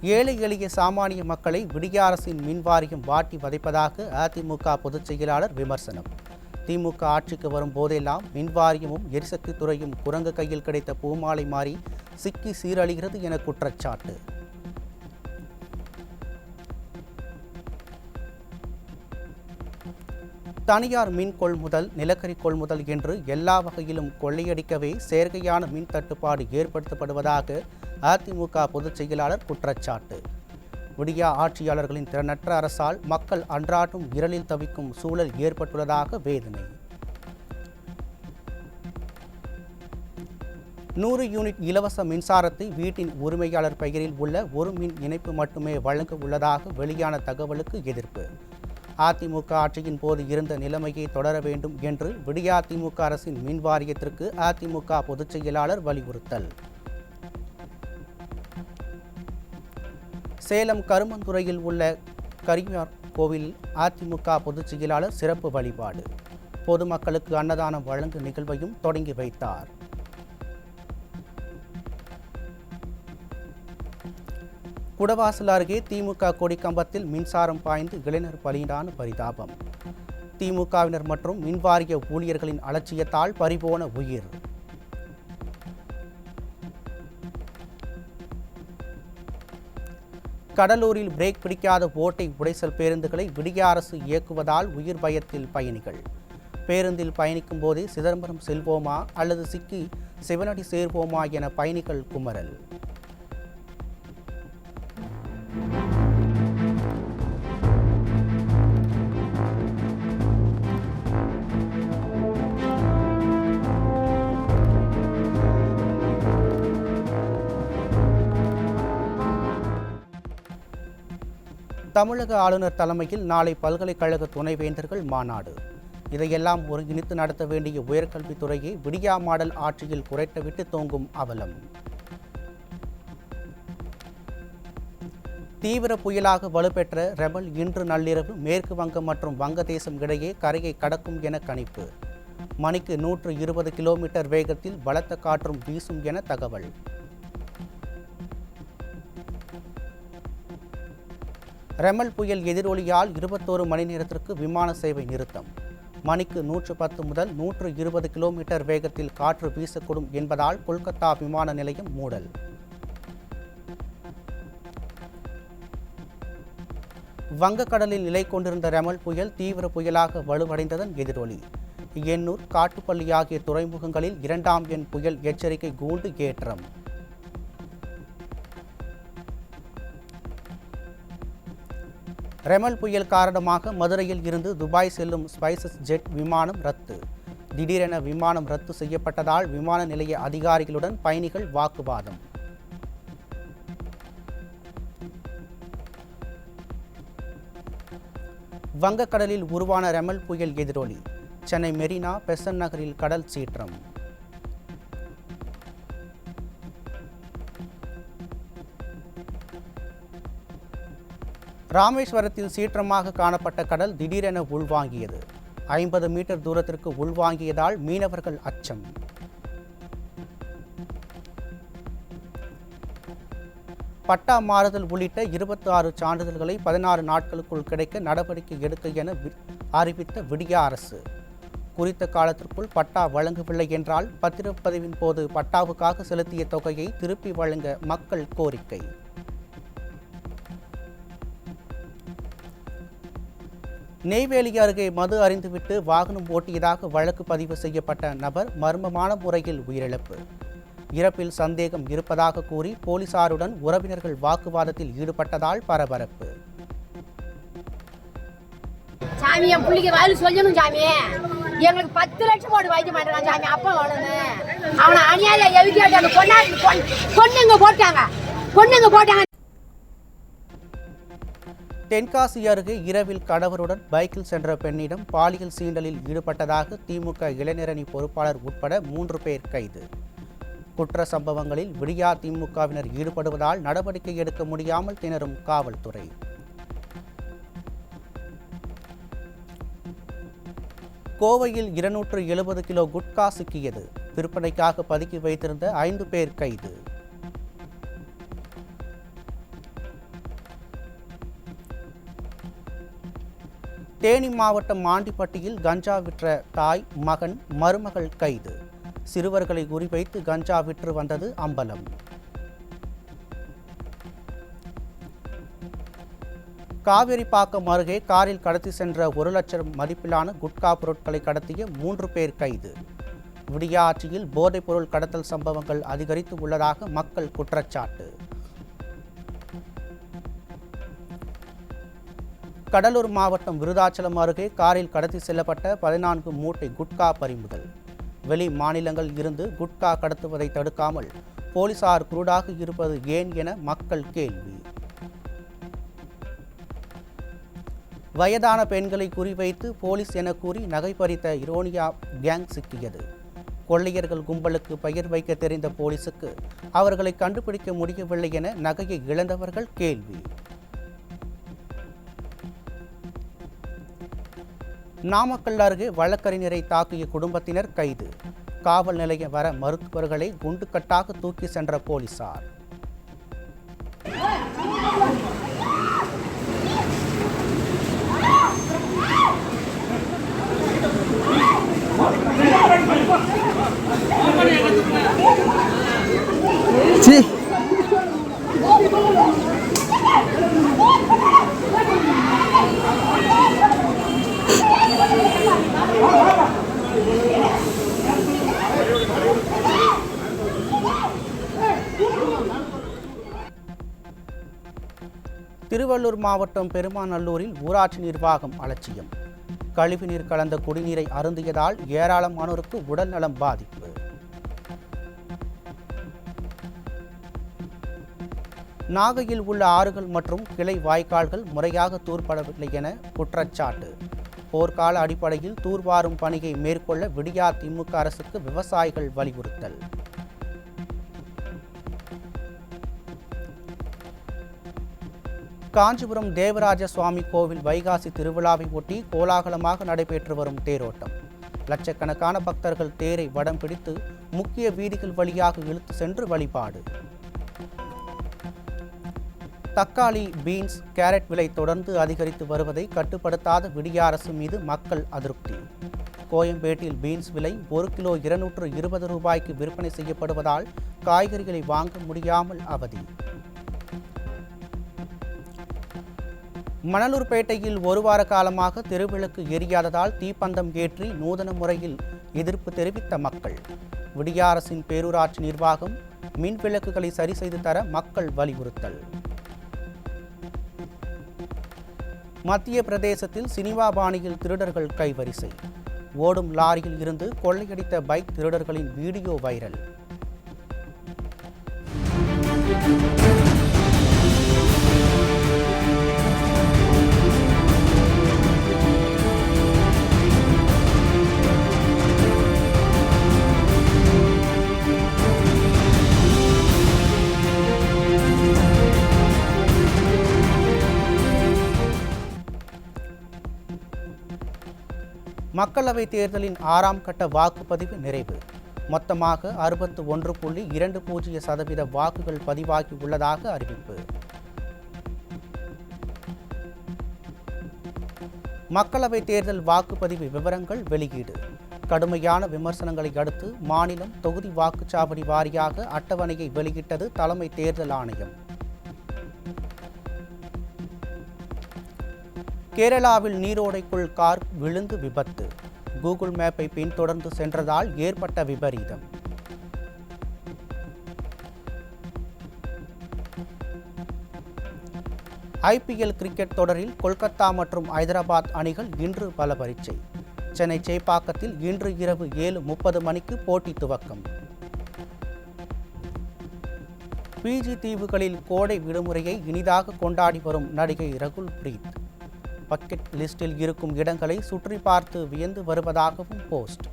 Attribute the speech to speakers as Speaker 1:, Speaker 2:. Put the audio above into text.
Speaker 1: ஏழை எளிய சாமானிய மக்களை விடிய அரசின் மின்வாரியம் வாட்டி வதைப்பதாக அதிமுக பொதுச் செயலாளர் விமர்சனம். திமுக ஆட்சிக்கு வரும் போதெல்லாம் மின்வாரியமும் எரிசக்தி துறையும் குரங்கு கையில் கிடைத்த பூமாலை மாறி சிக்கி சீரழிகிறது என குற்றச்சாட்டு. தனியார் மின் கொள்முதல், நிலக்கரி கொள்முதல் என்று எல்லா வகையிலும் கொள்ளையடிக்கவே செயற்கையான மின் தட்டுப்பாடு ஏற்படுத்தப்படுவதாக அதிமுக பொதுச் செயலாளர் குற்றச்சாட்டு. விடியா ஆட்சியாளர்களின் திறனற்ற அரசால் மக்கள் அன்றாடம் இருளில் தவிக்கும் சூழல் ஏற்பட்டுள்ளதாக வேதனை. 100 யூனிட் இலவச மின்சாரத்தை வீட்டின் உரிமையாளர் பெயரில் உள்ள ஒரு மின் இணைப்பு மட்டுமே வழங்க உள்ளதாக வெளியான தகவலுக்கு எதிர்ப்பு. அதிமுக ஆட்சியின் போது இருந்த நிலைமையை தொடர வேண்டும் என்று விடியா திமுக அரசின் மின் வாரியத்திற்கு அதிமுக பொதுச் செயலாளர் வலியுறுத்தல். சேலம் கருமந்துறையில் உள்ள கரியார் கோவிலில் அதிமுக பொதுச் செயலாளர் சிறப்பு வழிபாடு. பொதுமக்களுக்கு அன்னதானம் வழங்கும் நிகழ்வையும் தொடங்கி வைத்தார். குடவாசல் அருகே திமுக கொடிக்கம்பத்தில் மின்சாரம் பாய்ந்து இளைஞர் பலியிடான பரிதாபம். திமுகவினர் மற்றும் மின்வாரிய ஊழியர்களின் அலட்சியத்தால் பறிபோன உயிர். கடலூரில் பிரேக் பிடிக்காத ஓட்டை உடைசல் பேருந்துகளை விடிய அரசு இயக்குவதால் உயிர் பயத்தில் பயணிகள். பேருந்தில் பயணிக்கும் போதே சிதம்பரம் செல்வோமா அல்லது சிக்கி சிவனடி சேர்வோமா என பயணிகள் குமரல். தமிழக ஆளுநர் தலைமையில் நாளை பல்கலைக்கழக துணைவேந்தர்கள் மாநாடு. இதையெல்லாம் ஒருங்கிணைத்து நடத்த வேண்டிய உயர்கல்வித்துறையை விடியா மாடல் ஆட்சியில் குறைத்துவிட்டு தோங்கும் அவலம். தீவிர புயலாக வலுப்பெற்ற ரெமல் இன்று நள்ளிரவு மேற்கு வங்கம் மற்றும் வங்கதேசம் இடையே கரையை கடக்கும் என கணிப்பு. மணிக்கு 120 கிலோமீட்டர் வேகத்தில் பலத்த காற்றும் வீசும் என தகவல். ரெமல் புயல் எதிரொலியால் 21 மணி நேரத்திற்கு விமான சேவை நிறுத்தம். மணிக்கு 110 முதல் 120 கிலோமீட்டர் வேகத்தில் காற்று வீசக்கூடும் என்பதால் கொல்கத்தா விமான நிலையம் மூடல். வங்கக்கடலில் நிலை கொண்டிருந்த ரெமல் புயல் தீவிர புயலாக வலுவடைந்ததன் எதிரொலி. எண்ணூர், காட்டுப்பள்ளி ஆகிய துறைமுகங்களில் 2ஆம் எண் புயல் எச்சரிக்கை கூண்டு ஏற்றம். ரெமல் புயல் காரணமாக மதுரையில் இருந்து துபாய் செல்லும் ஸ்பைசஸ் ஜெட் விமானம் ரத்து. திடீரென விமானம் ரத்து செய்யப்பட்டதால் விமான நிலைய அதிகாரிகளுடன் பயணிகள் வாக்குவாதம். வங்கக்கடலில் உருவான ரெமல் புயல் எதிரொலி. சென்னை மெரினா, பெசன்ட் நகரில் கடல் சீற்றம். ராமேஸ்வரத்தில் சீற்றமாக காணப்பட்ட கடல் திடீரென உள்வாங்கியது. 50 மீட்டர் தூரத்திற்கு உள்வாங்கியதால் மீனவர்கள் அச்சம். பட்டா மாறுதல் உள்ளிட்ட 26 சான்றிதழ்களை 16 நாட்களுக்குள் கிடைக்க நடவடிக்கை எடுக்க என அறிவித்த விடியா அரசு. குறித்த காலத்திற்குள் பட்டா வழங்கவில்லை என்றால் பத்திரப்பதிவின் போது பட்டாவுக்காக செலுத்திய தொகையை திருப்பி வழங்க மக்கள் கோரிக்கை. நெய்வேலி அருகே மது அருந்திவிட்டு வாகனம் ஓட்டியதாக வழக்கு பதிவு செய்யப்பட்ட நபர் மர்மமான முறையில் உயிரிழப்பு. இறப்பில் சந்தேகம் இருப்பதாக கூறி போலீசாருடன் உறவினர்கள் வாக்குவாதத்தில் ஈடுபட்டதால் பரபரப்பு.
Speaker 2: சாமி, என் பிள்ளைக்கு வாயில் சொல்லணும் சாமி, எங்களுக்கு 10 லட்சம் போட்டு வைக்க மாட்டேறான் சாமி. அப்பா அவனை அநியாயம் எழுதியாட்டாங்க. பொண்ணுங்க போட்டாங்க.
Speaker 1: தென்காசி அருகே இரவில் கணவருடன் பைக்கில் சென்ற பெண்ணிடம் பாலியல் சீண்டலில் ஈடுபட்டதாக திமுக இளைஞரணி பொறுப்பாளர் உட்பட 3 பேர் கைது. குற்ற சம்பவங்களில் விடியா திமுகவினர் ஈடுபடுவதால் நடவடிக்கை எடுக்க முடியாமல் திணறும் காவல்துறை. கோவையில் 270 கிலோ குட்கா சிக்கியது. விற்பனைக்காக பதுக்கி வைத்திருந்த 5 பேர் கைது. தேனி மாவட்டம் ஆண்டிப்பட்டியில் கஞ்சா விற்ற தாய், மகன், மருமகள் கைது. சிறுவர்களை குறிவைத்து கஞ்சா விற்று வந்தது அம்பலம். காவேரிப்பாக்கம் அருகே காரில் கடத்தி சென்ற 1 லட்சம் மதிப்பிலான குட்கா பொருட்களை கடத்திய 3 பேர் கைது. விடியாட்சியில் போதைப் பொருள் கடத்தல் சம்பவங்கள் அதிகரித்து உள்ளதாக மக்கள் குற்றச்சாட்டு. கடலூர் மாவட்டம் விருதாச்சலம் அருகே காரில் கடத்தி செல்லப்பட்ட 14 மூட்டை குட்கா பறிமுதல். வெளி மாநிலங்களில் இருந்து குட்கா கடத்துவதை தடுக்காமல் போலீசார் குருடாக இருப்பது ஏன் என மக்கள் கேள்வி. வயதான பெண்களை குறிவைத்து போலீஸ் என கூறி நகை பறித்த இரோனியா கேங் சிக்கியது. கொள்ளையர்கள் கும்பலுக்கு பெயர் வைக்க தெரிந்த போலீசுக்கு அவர்களை கண்டுபிடிக்க முடியவில்லை என நகையை இழந்தவர்கள் கேள்வி. நாமக்கல் அருகே வழக்கறிஞரை தாக்கிய குடும்பத்தினர் கைது. காவல் நிலைய வர மருத்துவர்களை குண்டுக்கட்டாக தூக்கி சென்ற போலீசார். திருவள்ளூர் மாவட்டம் பெருமாநல்லூரில் ஊராட்சி நிர்வாகம் அலட்சியம். கழிவுநீர் கலந்த குடிநீரை அருந்தியதால் ஏராளமானோருக்கு உடல்நலம் பாதிப்பு. நாகையில் உள்ள ஆறுகள் மற்றும் கிளை வாய்க்கால்கள் முறையாக தூர்படவில்லை என குற்றச்சாட்டு. போர்க்கால அடிப்படையில் தூர்வாரும் பணியை மேற்கொள்ள விடியா திமுக அரசுக்கு விவசாயிகள் வலியுறுத்தல். காஞ்சிபுரம் தேவராஜ சுவாமி கோவில் வைகாசி திருவிழாவை ஒட்டி கோலாகலமாக நடைபெற்று வரும் தேரோட்டம். லட்சக்கணக்கான பக்தர்கள் தேரை வடம் பிடித்து முக்கிய வீதிகள் வழியாக இழுத்து சென்று வழிபாடு. தக்காளி, பீன்ஸ், கேரட் விலை தொடர்ந்து அதிகரித்து வருவதை கட்டுப்படுத்தாத விடியா அரசு மீது மக்கள் அதிருப்தி. கோயம்பேட்டில் பீன்ஸ் விலை 1 கிலோ 220 ரூபாய்க்கு விற்பனை செய்யப்படுவதால் காய்கறிகளை வாங்க முடியாமல் அவதி. மணலூர்பேட்டையில் 1 வார காலமாக தெருவிளக்கு எரியாததால் தீப்பந்தம் ஏற்றி நூதன முறையில் எதிர்ப்பு தெரிவித்த மக்கள். விடியா அரசின் பேரூராட்சி நிர்வாகம் மின் விளக்குகளை சரி செய்து தர மக்கள் வலியுறுத்தல். மத்திய பிரதேசத்தில் சினிமா பாணியில் திருடர்கள் கைவரிசை. ஓடும் லாரியில் இருந்து கொள்ளையடித்த பைக் திருடர்களின் வீடியோ வைரல். மக்களவைத் தேர்தலின் 6ஆம் கட்ட வாக்குப்பதிவு நிறைவு. மொத்தமாக 61.20% வாக்குகள் பதிவாகி உள்ளதாக அறிவிப்பு. மக்களவைத் தேர்தல் வாக்குப்பதிவு விவரங்கள் வெளியீடு. கடுமையான விமர்சனங்களை அடுத்து மாநிலம் தொகுதி வாக்குச்சாவடி வாரியாக அட்டவணையை வெளியிட்டது தலைமை தேர்தல் ஆணையம். கேரளாவில் நீரோடைக்குள் கார் விழுந்து விபத்து. கூகுள் மேப்பை பின்தொடர்ந்து சென்றதால் ஏற்பட்ட விபரீதம். IPL கிரிக்கெட் தொடரில் கொல்கத்தா மற்றும் ஐதராபாத் அணிகள் இன்று பல பரீட்சை. சென்னை சேப்பாக்கத்தில் இன்று இரவு 7:30 மணிக்கு போட்டி துவக்கம். பிஜி தீவுகளில் கோடை விடுமுறையை இனிதாக கொண்டாடி வரும் நடிகை ரகுல் பிரீத் பக்கெட் லிஸ்டில் இருக்கும் இடங்களை சுற்றி பார்த்து வியந்து வருவதாகவும் போஸ்ட்.